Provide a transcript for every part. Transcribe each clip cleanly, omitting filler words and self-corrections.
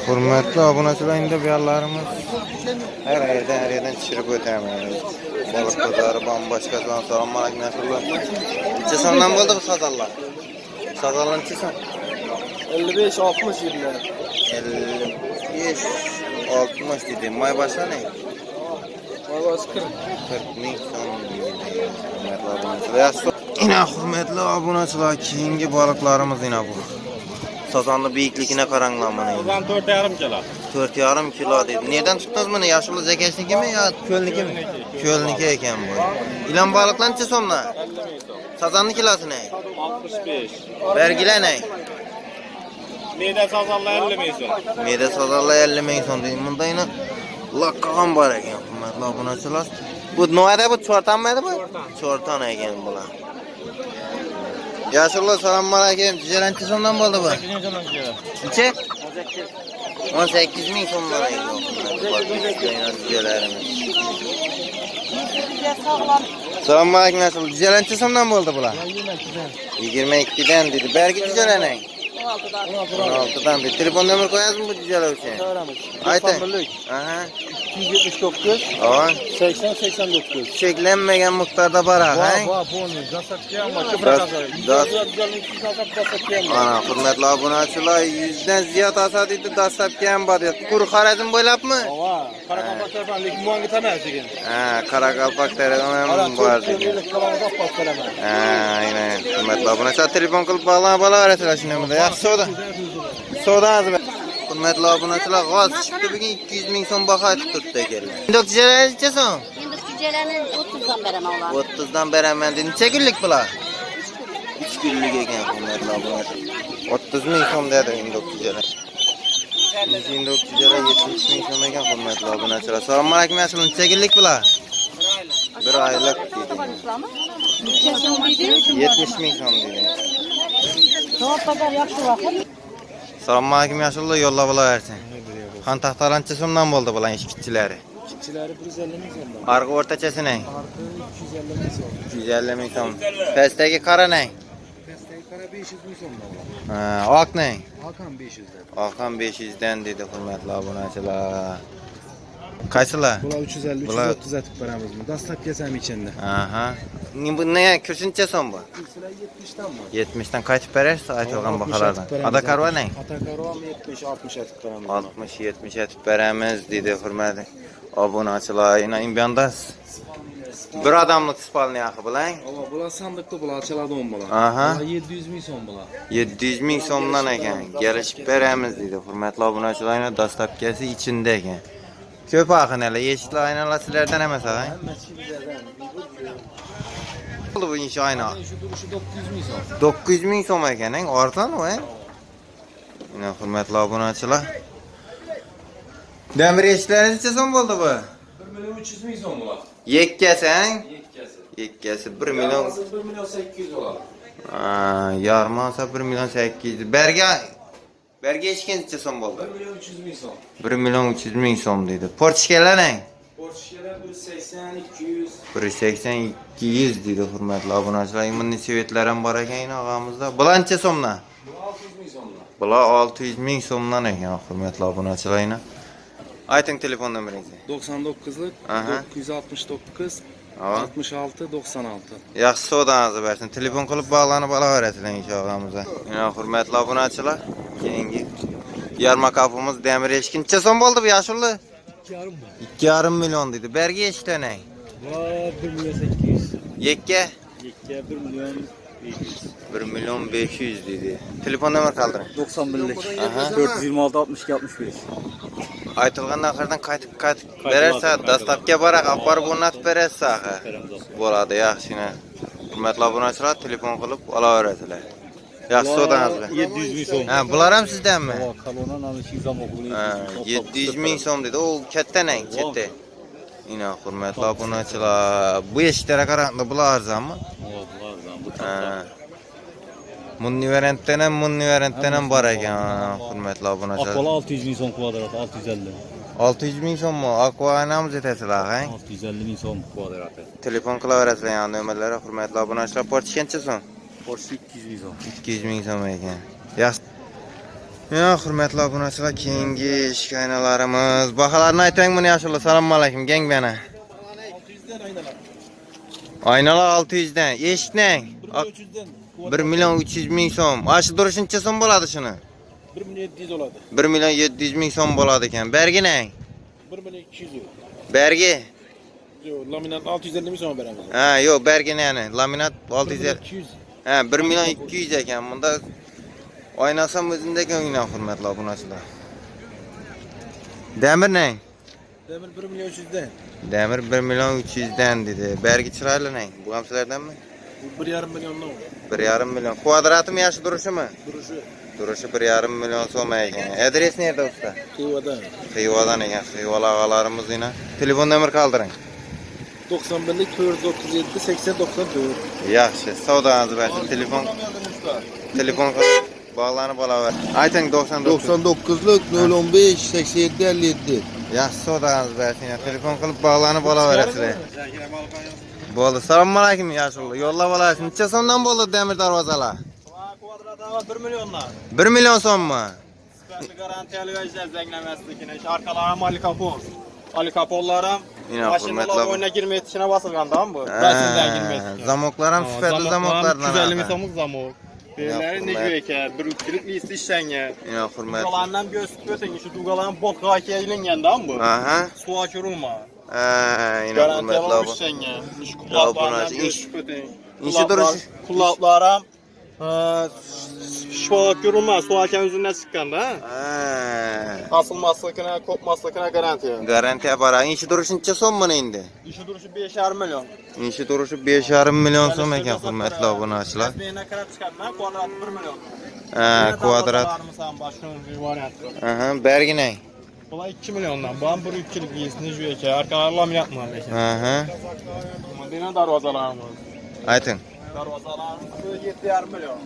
Hürmetli obunachilar, endi bu yerlarimiz her yerden chirib o'tamiz. Balık pazarı bambaşka son salom alaykum nasıllar? Necha so'mdan bo'ldi bu sazallar? Sazallar necha so'm? 55-60 yillar. 55 60 dedi. May başla ne? Valla 40. 40 ming so'm. Hürmetli obunachilar. Yine hürmetli obunachilar, keyingi balıklarımız yine bu. Sazanlı büyüklüğüne karanlamana. Buradan 4,5 kilo. 4,5 kilo dedi. Nereden tuttunuz bunu? Yaşlı zekeşniki mi ya kölniki mi? Kölniki eken bu. İlan balıklar neçe somla? 50 ming so'm. Sazanlı kilosu ne? 65. Vergiler ne? Meyda sazallar 50 ming so'm. Meyde sazarla 50 ming son dedi. Bunda yine lakkan var eken. Hürmetli obunachilar. Bu noyada bu çortan mıydı bu? Çortan eken bular. Yaşlı selamun aleyküm. Cücelen neçe somdan oldu bu? 8 so'mdan kilo. Neçe? 18 ming somdan eken. Cücelerimiz. Selamun aleyküm nasıl? Cücelen neçe somdan oldu bular? 22'den dedi. Bergi cüceler ne? 16'dan bir. Telefon numara koyarız mı bu cüceler için? Ayten. Aha. 279 Aa. 80-89. Çeklenmegen miktarda para. Var bunu. Zasatlayan var. Küfre kazanıyor. Ana hürmetli obunachilar, 100'den ziyod asadiydi dastlabki bor. Qur Xorazm bo'ylab mi? Var. Karakalpak tarafından limonga tanaz degan. Ha, Qoraqalpoq tarafdan ham bor degan. Ha, aynen. Hürmetli obunachilar, telefon qilib bog'lanaverasizlar shunday. Yaxshi savdo. Savdomiz. Hürmetli obunachilar, g'oz chiqdi bugun 200 ming so'm baho aytib turibdi ekanlar. Indokchilar necha so'm? Indokchilarni 30dan beraman ular. 30dan beraman dedi. Necha kunlik bular? 3 kunlik ekan hürmetli obunachilar. 30 ming so'm dedi indokchilar. Indokchilar 70 ming so'm ekan hürmetli obunachilar. Assalomu alaykum, aslan necha kunlik bular? 1 oylik dedi. 70 ming so'm dedi. So'p pazar yaxshi vaqt. Assalomu alaykum, yaşlı yo'llab olaversin. Xon taxtalar necha so'mdan bo'ldi bular ishchilari? İşçileri 150 ming so'mdan. Arg'i o'rtachasi ne? Arka 250 ming so'm. 250 ming so'm. Pastdagi qora ne? Pastdagi qara 500 ming so'mdan. Ha, oq ne? Hakan 500'dan. Oqam 500'dan dedi hurmatli obunachilar. Qaysilar? Bular 350, Bular- 330 atib beramiz buni. Dastlab kesam içinde. Aha. Bu ne? Kursincha so'm bu? Sizlar 70'dan mı? 70'dan qaytib berasiz aytilgan baholardan. Adakar var ne? Atakarva 70-60 atib beramiz. 60-70 atib beramiz dedi hurmatli obunachilar. Yine imyondas. Bir adamlık spalni axı bilan. Ama bular sandıklı bular açıladı bular. Aha. Bular 700 ming so'm bular. 700 ming so'mdan ekan. Gelishib beramiz dedi hurmatli obunachilar. Yine dastlabkasi ichida ekan. Ko'p axın elə eshiklar aynalar sizlardan emas ha? Oldu bu inşa ayna. Şu duruşu 900 ming so'm. 900 ming so'm ekan, arzon o. Yine hurmatli obunachilar. Demir eshiklar necha so'm bo'ldi bu? 1 milyon 300 ming so'm bular. Yekkasi, Yetkasi. yekkasi 1 milyon. 1 milyon 800 bular. Ha, yarım olsa 1 milyon 800. Berge eshikka necha so'm bo'ldi? 1 milyon 300 ming so'm. 1 milyon 300 ming so'm dedi. Portishkalar ne? Porsche'ler 180 200. 180 200 dedi hurmatli obunachilar. Bunday sevetlar ham bor ekan og'amizda. Bular necha so'mdan? Bu 600 ming so'mdan. Bular 600 ming so'mdan ekan hurmatli obunachilar. Ayting telefon nomeringizni. 99'lık Aha. 969 Ava. 66 96. Yaxshi savdolarni bersin. Telefon qilib bog'lanib olaverasizlar inshaalloh. Yana hurmatli obunachilar, keyingi yarma kapımız demir eshik necha so'm bo'ldi bu yashulli? 2,5 mı? 2,5 milyon dedi. Bergi eshiklar ne? Var 1 milyon 800. Yekka Yekke 1 milyon 500. 1 milyon 500 dedi. Telefon nomer qoldiring. 91'lik. Aha. 426 62 65. Aytılgandan qardan qaytib berarsa, dastlabki barak aparib o'rnatib berasiz axı. Bo'ladi, yaxshina. Hurmatli obunachilar, telefon qilib olaverasizlar. Yaxshi savdolarni. 700 ming so'm. Ha, bular ham sizdanmi? Kalonan alışık zam okulu. Ha, 700 ming so'm dedi. O katta ne? Katta. Yine hurmatli obunachilar, bu eshiklarga qaraganda bular arzonmi? Ha. Munniverentdan ham bor ekan hurmatli obunachilar. Akvala 600 ming so'm kvadrat 650. 600 ming so'mmi? Aquanamiz yetasizlar, ha? 650 ming so'm kvadratı. Telefon qilaverasizlar yana nomerlari hurmatli obunachilar. Portish qancha so'm? Porsche 200 ming so'm. 200 ming so'm ekan. Yaxshi. Ya hurmatli obunachilar, keyingi ish aynalarimiz. Baholarni aytang buni Yashullo. Assalomu alaykum, gang bana. 600'den aynalar. Aynalar 600 dan. Eshikning 300'den. 1 milyon 300 ming so'm. Aşı duruşuncha so'm bo'ladi shuni. 1 milyon 700 oladi. 1 milyon 700 ming so'm bo'ladi ekan. Bergining. 1 milyon 200 euro. Bergi. Yo, laminat 650 ming so'm beramiz. Ha, yo'q, bergini yani. Laminat 600. 200. Ha, 1 milyon 200 ekan. Bunda oynasam o'zindek o'ynar hurmatli obunachilar. Demir ne? Demir 1 milyon 300'den. Demir 1 milyon 300 dan dedi. Bergi chiroyli ne? Bu ham sizlardanmi? Bu 1,5 milyondan. 1,5 milyon. Kvadratı mı yaşı duruşu mu? Duruşu. Duruşu 1,5 milyon so'm ekan. Adres nerede usta? Kıyvada. Xivadan ekan. Xivala ağalarımız yine. Telefon nomer kaldırın. 91 437 80 94. Yaxshi, savdolarni bersin. Telefon qilib bog'lanib olaver. Ayting 99. 99'luk 015 87 57. Yaxshi, savdolarni bersin. Telefon qilib bog'lanib olaverasizlar. Bo'ldi. Assalomu alaykum Yashullo. Yo'llab olasiz. Necha so'mdan bo'ldi demir darvozalar? Kvadrat 1 milyondan. 1 milyon so'mmi? Sifatli garantiyali vereceğiz zenglemezlikine. İşte arkalarım Ali Kapon. Ali Kaponlarım. Yine Maşinalar hürmetli oyuna girme yetişine basılgan tamam mı? Ben sizden girme yetişine. Zamoklar ham sifatli zamoklardan. 350 min somuk zamok. Beyleri Yapma ne be. diyor ki? Bir üçlük liste işlenge. Yine hurmatli. Dugalarından göz tutuyorsun. Şu dugaların bot kaki eğilingen tamam mı? Aha. Su açırılma. Yine Garanti hurmatli alınmış abi. işlenge. Şu Ya bu kulaklarından nasıl göz iş? tutuyorsun. İşi duruş. Kulaklarım. Şu görülmez. Su açan yüzünden çıkan da. Asılmazlıkına, kopmazlıkına garanti. Garanti yapar. İşi duruşu necha so'm endi? İşi duruşu 5,5 milyon. İşi duruşu 5,5 milyon so'm ekan hurmatli obunachilar. Bezbeyine karab çıkartma, kvadrat 1 milyon. Kvadrat. Başka bir variant var. Aha, bergine. Bula 2 milyondan. Bu an bir 3 yıllık iyisini jüye ki. Arkalarla mı yapma? Aha. Dine darvazalarımız. Aytın. Darvazalarımız 7,5 milyon.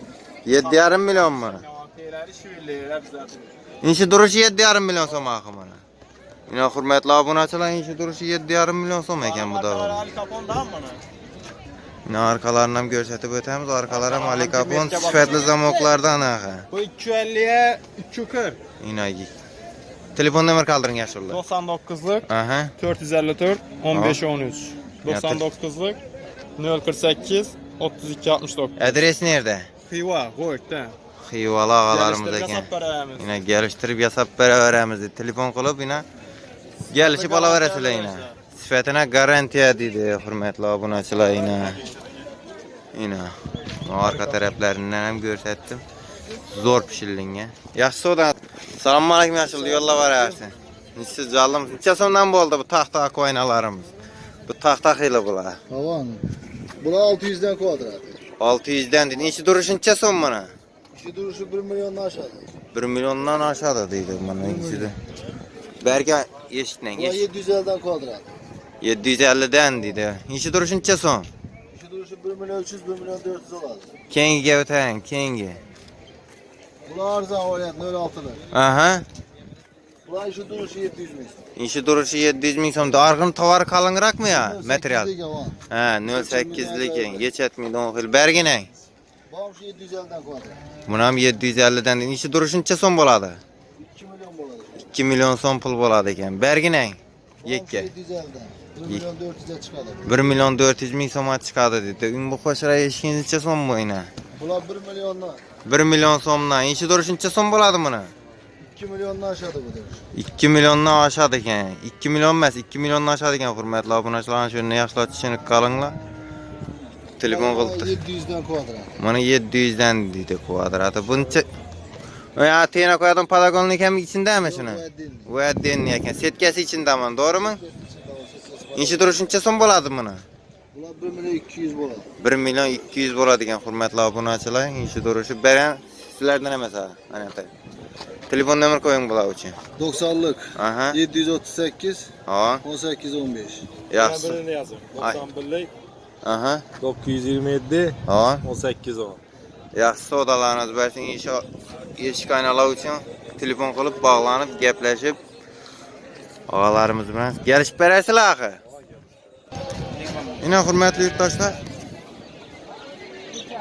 7,5 milyon mu? Yamankiyeleri şivirliler zaten. İşi duruşu 7,5 milyon so'm akımına. Yine hurmatli obunachilar, işi duruşu 7,5 milyon so'm ekan bu da. Ali Kapon da mı? Ne arkalarını ham ko'rsatib o'tamiz. Arkalar ham Ali Kapon sifatli zamoklardan aha. Bu 250'ye 340. Yine telefon nomer kaldırın Yashullo. 99'luk Aha. 454 15 13. Yatır. 99'luk 048 32 69. Adres nerede? Xiva, Goyk'ta. Xivalı ağalarımız Geliştirip ekan. yasap veremiz. Yine geliştirip yasap beraberimiz. Telefon qilib yine gelişip alaverasizlar yine. Sifatına garantiya dedi hurmatli obunachilar yine. Yine arka taraflaridan ham ko'rsatdim. Zo'r pishirilgan. Yaxshi savdo. Assalomu alaykum Yashullo, yo'llab berasiz. Siz jallim. Necha so'mdan bo'ldi bu taxta koynalarimiz? Bu taxta xili bular. Havan. Bula 600'den kvadrat. 600 dan dedi. İşi duruşu necha so'm mana? İşi duruşu 1 milyondan aşağı. 1 milyondan aşağıda deydi mana ikisi. Berge eshikdan. Bula 750'den kvadrat. 750 dan dedi. İşi duruşu necha so'm? İşi duruşu 1 milyon 300 1 milyon 400 oladu. Keyingiga o'tang, keyingi. Bula arzan oriyat 06'lar. Aha. Bula işi duruşu 700 milyon. İşi duruşu 700 ming so'm. Arg'ın tovar kalınrak mı ya? Material. 8'lik havan. Ha, 08'lik. Geçetmeydi o xil. Bergine. Bana şu 750'den kvadrat. Buna ham 750 dan. İşi duruşu necha so'm bo'ladi? 2 milyon boladu. 2 milyon so'm pul bo'ladi ekan. Bergine. Bana şu Yekka. 750'den. 1 milyon 400'e çıkadı. 1 milyon 400 ming so'mga chiqadi dedi. Bu qo'shira eshikning necha so'm bu yine? Bula 1 milyondan. 1 milyon so'mdan. İşi duruşu necha so'm bo'ladi buni? 2 milyondan aşağıda bu demiş. 2 milyondan aşağı ekan. 2 milyon emas, 2 milyondan aşağı ekan hurmatli obunachilar. Shuni yaxshilab tushunib qolinglar. Telefon qilib. 700'den kvadrat. Mana 700 dan deydi kvadrati. Buncha ya tena qo'yadim padagonlik ham ichindami shuni? Bu Va denni ekan. Setkasi ichindami, to'g'rimi? Inshi turishuncha so'm bo'ladi buni. Bula 1 milyon 200 bo'ladi. 1 milyon 200 bo'ladi ekan hurmatli obunachilar. Inshi turishi beren sizlardan emas ha. Ana ata. Telefon nomer qo'ying bular uchun. 90'lık. Aha. 738 Ha. 18 15. Yaxshi. Birini yazın. Ay. 91'lik Aha. 927 Ha. 18 10. Yaxshi savdolarimiz bersin. Eshik aynalar uchun telefon qilib bog'lanib, gaplashib og'alarimiz bilan kelishib berasizlar axir. Yine hurmatli yurtdoshlar.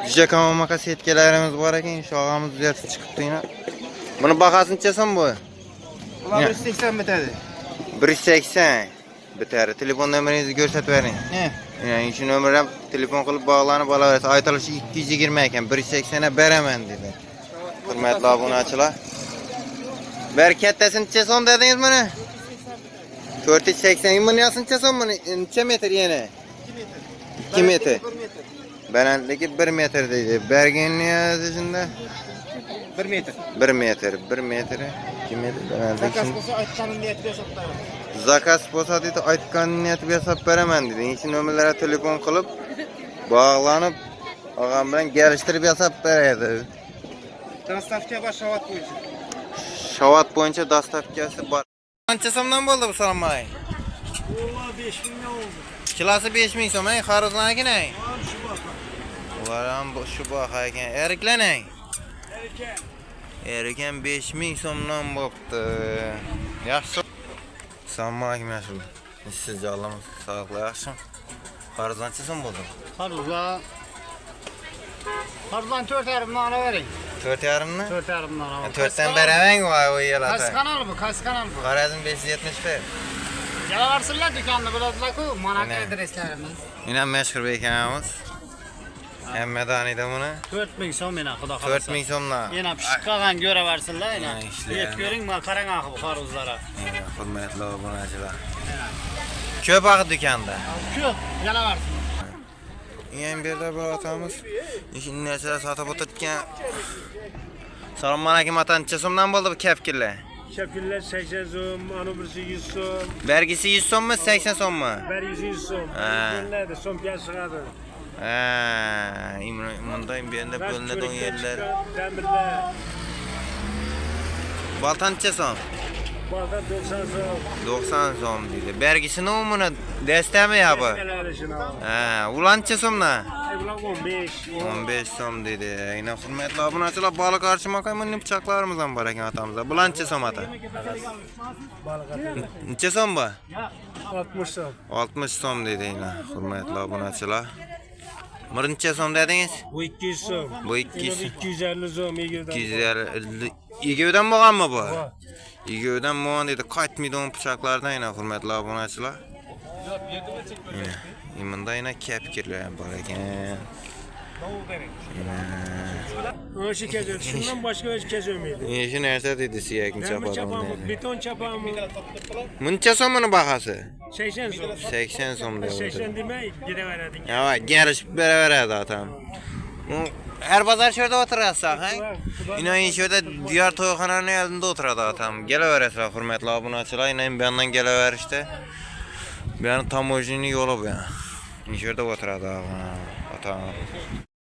Juda kamomaka setkalarimiz bor ekan. Shu og'amiz uzatib chiqibdi yine. Bunu bakasınca son bu. Ulan 180 bitadi. 180 biter. Telefon numarayınızı gösterverin. Ne? Yani şu numaraya telefon qilib bağlanıp olaverasiz. Aytilishi 220 ekan, 180'e beraman dedi. Hurmatli obunachilar. Bir kattasincha so'm dedingiz buni? 480. Buni yasincha so'm buni? Necha metr yana? 2 metr. Balandligi 1 metr deydi. Bergenni yozishinde 1 metr. 1 metr, 1 metr, 2 metr balandligi. Zakas bo'lsa aytganim niyat berib qo'yaman. Zakas bo'lsa dedi, aytgan niyat berib beraman dedi. Shu nomerlarga telefon qilib bog'lanib, og'am bilan kelishtirib yasab beradi. Dostavka va shavat bo'yicha. Shavat bo'yicha dostavkasi bor. Qancha so'mdan bo'ldi bu salomay? Vallahi 5000 ne oldu? Kilosi 5000 so'm, xarajlarki ne? Ular ham shu baho ekan. Eriklanay. Erikan 5000 so'mdan bo'pti. Yaxshi. Assalomu alaykum Yashil. Siz jo'lamiz. Sog'lik yaxshi. Xarajlancha so'm bo'ldi? Hardan 4,5 nana verin. 4,5 ni? 4,5 nana. 4'ten beraman voy o yalata. Kas kanal bu, kas kanal bu. Qarazim 571. Yalarsınlar dükkanını biladilar-ku, Monaco adreslerimiz. Yine meşhur bekanımız. Hemmedaniydi bunu. 4000 so'm mena xudo xolasa. 4000 so'mdan. Yana pishib qolgan ko'raversinlar, yana. Yana ishlar. Yeb ko'ring, mana qarang axı bu xaruzlara. Hurmatli obunachilar. Ko'p vaqt do'konda. Ko'p, yalaversin. Yana bir yerda bir otamiz. Ishni narsalar sotib o'tirgan. Assalomu alaykum ota, necha so'mdan bo'ldi bu kepkillar? Şapkiller 80 so'm, ana birisi 100 so'm, Bergisi 100 so'mmi, 80 so'mmi? beri 100 so'm. Ha. Bunlarda so'm piyoz chiqadi. Ha, imrondayım bir yerda bo'linadi o yerlar. Ta'mirlar, Baltan necha so'm? balta 90 so'm. 90 so'm deydi. Bergisini umuni destami ya bu? Eskileri şunu al. Ha, ulan necha so'mdan? Ulan 15. 15 so'm dedi. Yine hurmatli obunachilar, baliq archimoq qaymonli pichoqlarimiz ham bor ekan otamizda. Bular necha so'm ota? Necha so'm bu? 60 so'm. 60 so'm dedi yine hurmatli obunachilar. Bir necha so'm dedingiz? Bu 200 so'm. Bu 200. 250 so'm, 20'den. 250. Igevdan bo'lganmi bu? Igevdan bo'lgan dedi. Qaytmaydi o pichoqlardan yine hurmatli obunachilar. Yine imunda yine kepkirlar ham bor ekan. O şu keziyor. Şundan başka hiç kezemeydi. Shu narsa dedi siyakni Demir chapadim çapan mı, dedi. beton çapan mı? Muncha so'm buni bahasi? 80 so'm. 80 so'm dedi. 80 demey, gideverdin. Ha, gelishib beraveradi otam. Her pazar şurada oturasın ha? İnan şurada diğer toyxonaning oldida o'tiradi otam. Kelaverasizlar hurmatli obunachilar, inan bu yerdan kelaverishdi. Bu yerning tamojniy yo'li bu. Şurada o'tiradi otam.